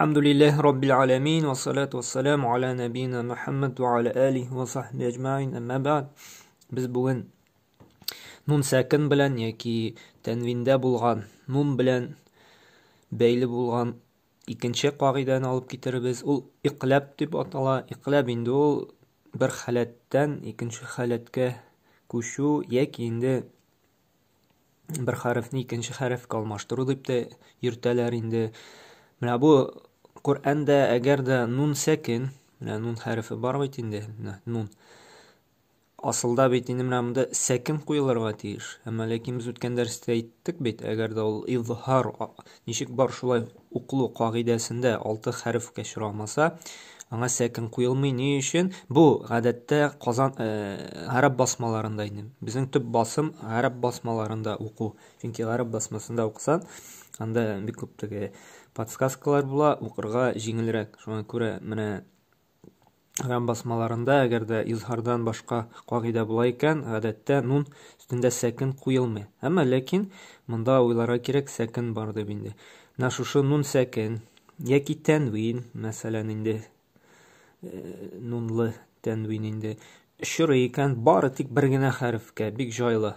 Elhamdülillahi Rabbil alemin ve salatu ve selamu ala nebina Muhammed ve ala alihi ve sahbihi ecmain amma ba'd. Biz bugün nun sakin bilen yaki tenvinde bulgan nun bilen beyli bulgan ikinci kagidani alıp getiribez. Ul iqlab dip atala. Iqlab indi ul bir halattan ikinci halatga koşu yaki indi bir harfni ikinci harfga almashtırу dip de yürüteler indi. Менә бу Qur'anda әгәр дә nun sakin, менә nun хәрефе бар бит инде, менә nun. Асылда бит инде менә монда sakin куелырга тиеш. Әмма ләкин без үткән дәрестә әйттек бит, әгәр дә ул изһар ничек бар шулай укылу кагыйдәсендә 6 хәрефкә чырамаса, аңа sakin куелмый. Ни өчен? Бу гадәттә Казан гарәп басмаларында инде. Безнең төп басым гарәп басмаларында уку. Чөнки гарәп басмасында укысан, анда бик күп теге подсказкалар була, укырга җиңелрәк. Шуңа күрә менә гарәп басмаларында әгәр дә изһардан башка кагыйдә була икән, гадәттә nun өстендә sakin куелмый. Әмма ләкин монда уйларга кирәк, sakin бар дип инде. Менә шушы nun sakin яки тәнвин, мәсәлән инде nunлы тәнвин инде чорый икән, бары тик бер генә хәрефкә, бик җайлы.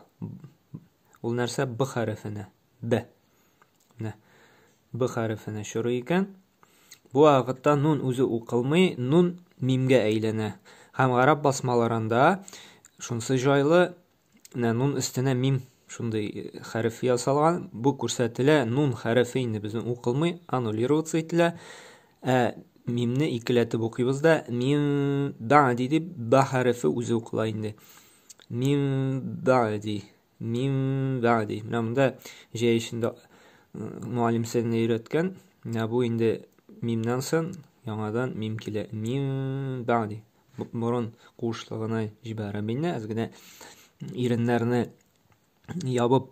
Ул нәрсә? Б хәрефенә. Б. Менә Б хәрефенә чорый икән. Бу вакытта nun үзе укылмый, nun мимгә әйләнә. Һәм гарәп басмаларында шунсы җайлы, менә nun өстенә мим шундый хәреф ясалган. Бу күрсәтелә, nun хәрефе инде безнең укылмый, аннулироваться ителә. Мимне икеләтеп укыйбыз да, мим бәъди дип ба хәрефе үзе укыла инде. Мим бәъди, мим бәъди. Менә монда җәйшендә муалlim сезне өйрәткән. Менә бу инде мимнән соң яңадан мим килә. Мим бәъди. Борын куышлыгына җибәрә мине, аз гына иреннәрне ябып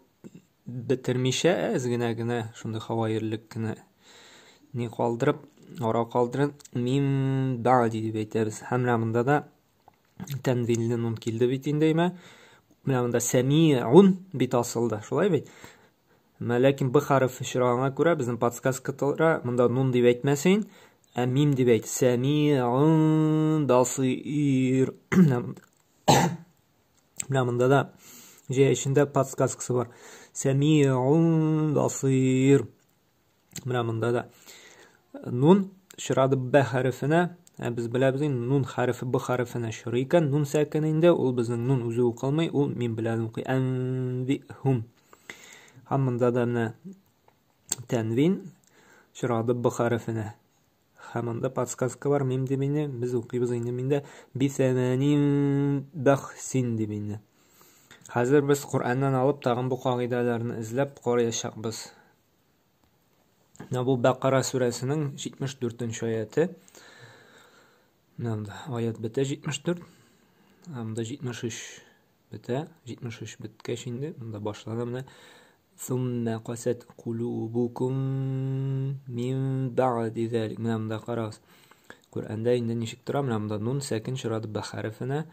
бетермичә, аз гына шундый хаваерлек кенә ни калдырып, ара калдырып, мим бәъди дип әйтәбез. Һәм менә монда да тәнвинле nun килде бит инде. Менә монда сәмиун бит асылда, шулай бит. Ләкин б хәрефе чыраганга күрә безнең подсказкаларда монда nun дип әйтмәсен, ә мим дип әйт. Сәмиун басир. Менә монда да җәйшендә подсказкасы бар. Сәмиун басир. Менә монда да nun чырады б хәрефенә, без беләбез инде nun хәрефе б хәрефенә чырый икән. Nun sakin инде, ул безнең nun үзе укылмый, ул мим белән укый. Анбихум. Һәм монда да менә тәнвин чырады б хәрефенә. Һәм монда подсказка бар, мим дип инде, без укыйбыз инде миндә бисәмәнин бахсин дип инде. Хәзер без Qur'аннан алып тагын бу кагыйдәләрне эзләп караячакбыз. Бу Бакара сүрәсенең 74-нче аяты. Монда аят бетә 74. Монда 73 бетә. 73 беткәч инде, монда башлана менә. Сумма qasat qulubukum min ba'di zalik. Менә монда карагыз. Qur'анда инде ничек тора? Менә монда nun sakin чырады б хәрефенә.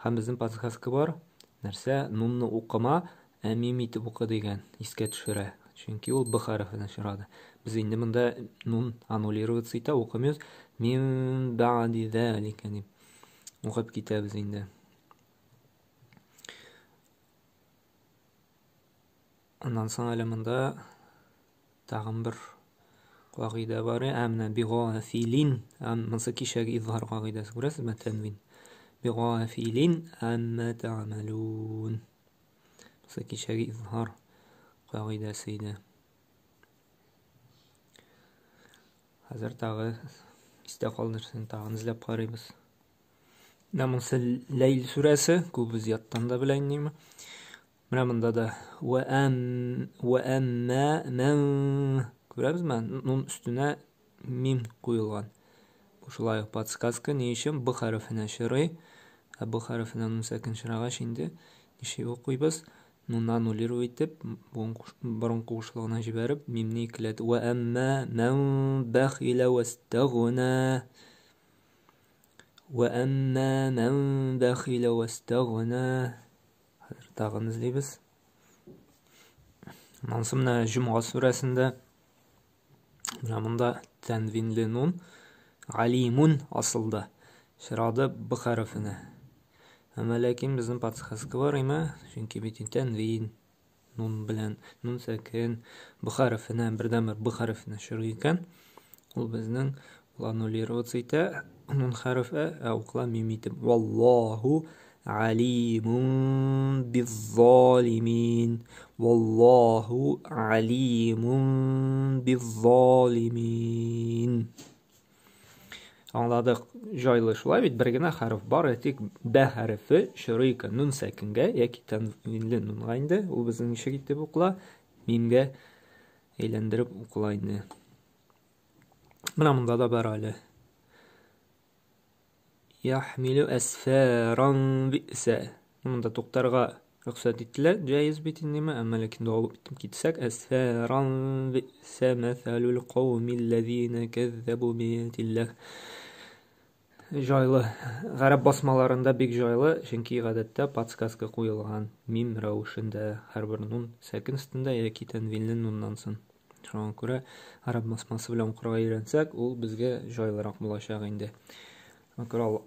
Һәм безнең подсказка бар. Нәрсә? Nunны укыма, ә мим итеп укы дигән. Искә төшерә. Чөнки ул б хәрефенә чырады. Biz инде монда nun аннулироваться итә, укымыз. Мин бәъди залик дип укып китәбез инде. Аннан соң әле монда тагын бер кагыйдә бар. Әмнә бигафилин, монсы кичәге изһар кагыйдәсе күрәсезме? Тәнвин. Бигафилин әммә тәгъмәлун. Монсы кичәге изһар кагыйдәсе иде. Хәзер тагы истә калдырсын, тагын эзләп карыйбыз. Менә монсы Ләйл сүрәсе, күбез яттан да белә инде. Менә монда да ва амма ман, күрәбезме? Nun өстенә мим куелган. Бу шулай подсказка, ни өчен б хәрефенә чырый. Б хәрефенә nun sakin чырагач инде ничек укыйбыз? Nun аннулировать итеп, борын куышлыгына җибәреп, мимне икеләтеп. Ва амма ман бахила вастагна. Ва амма ман бахила вастагна. Хәзер тагын эзлибез. Монсы менә Җомга сүрәсендә Менә монда тәнвинле нун алимун асылда. Чырады б хәрефенә. Әмма ләкин безнең подсказка бар име? Чөнки бит тәнвин нун белән нун сәкен б хәрефенә бердән-бер б хәрефенә чырый икән. Ул безнең аннулироваться итә нун хәрефе, ә укыла мим итеп. Валлаху алимун биззалимин. Валлаху алимун биззалимин. Аңладык, җайлы шулай бит, бер генә хәреф бар, тик б хәрефе чырый икән нун сәкенгә яки тәнвинле нунга инде. Ул безнең ничек итеп укыла? Мимгә әйләндереп укыла инде. Менә монда да бар әле. Яхмилу асфаран би'са. Монда туктарга рөхсәт ителә, җайыз бит инде, әмма ләкин дәвам итеп китсәк, асфаран би'са мәсәлул каумилләзина кәззәбу биятилләх. Җайлы. Гарәп басмаларында бик җайлы, чөнки гадәттә подсказка куелган мим рәвешендә һәрбер нун сәкин өстендә яки тәнвинле нуннан соң. Шуңа күрә гарәп басмасы белән укырга өйрәнсәк, ул безгә җайлырак булачак инде. Шуңа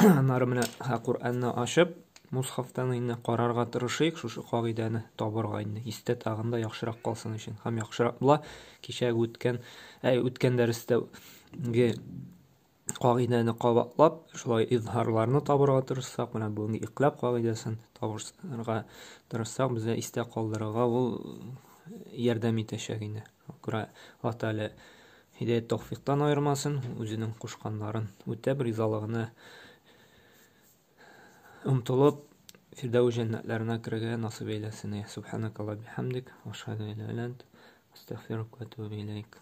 аннары менә Куръанны ачып, мусхафтан инде карарга тырышыйк, шушы кагыйдәне табырга инде. Истә тагында яхшырак калсын өчен. Һәм яхшырак була кичәге үткән дәрестәге кагыйдәне кабатлап, шулай изһарларны табырга тырышсак, менә бүгенге иклаб кагыйдәсен табырга тырышсак, безгә истә калдырырга ул ярдәм итәчәк инде. Күрә Аллаһ Тәгалә һидаят тәүфиктан аермасын, үзенең кушканнарын үтәп ризалыгына омтылып, фирдәүс җәннәтләренә керергә насыйп әйләсен. Субханакалла бихамдик, ашһаду ла илаһа илля ант, астагфирука ва атубу илейк.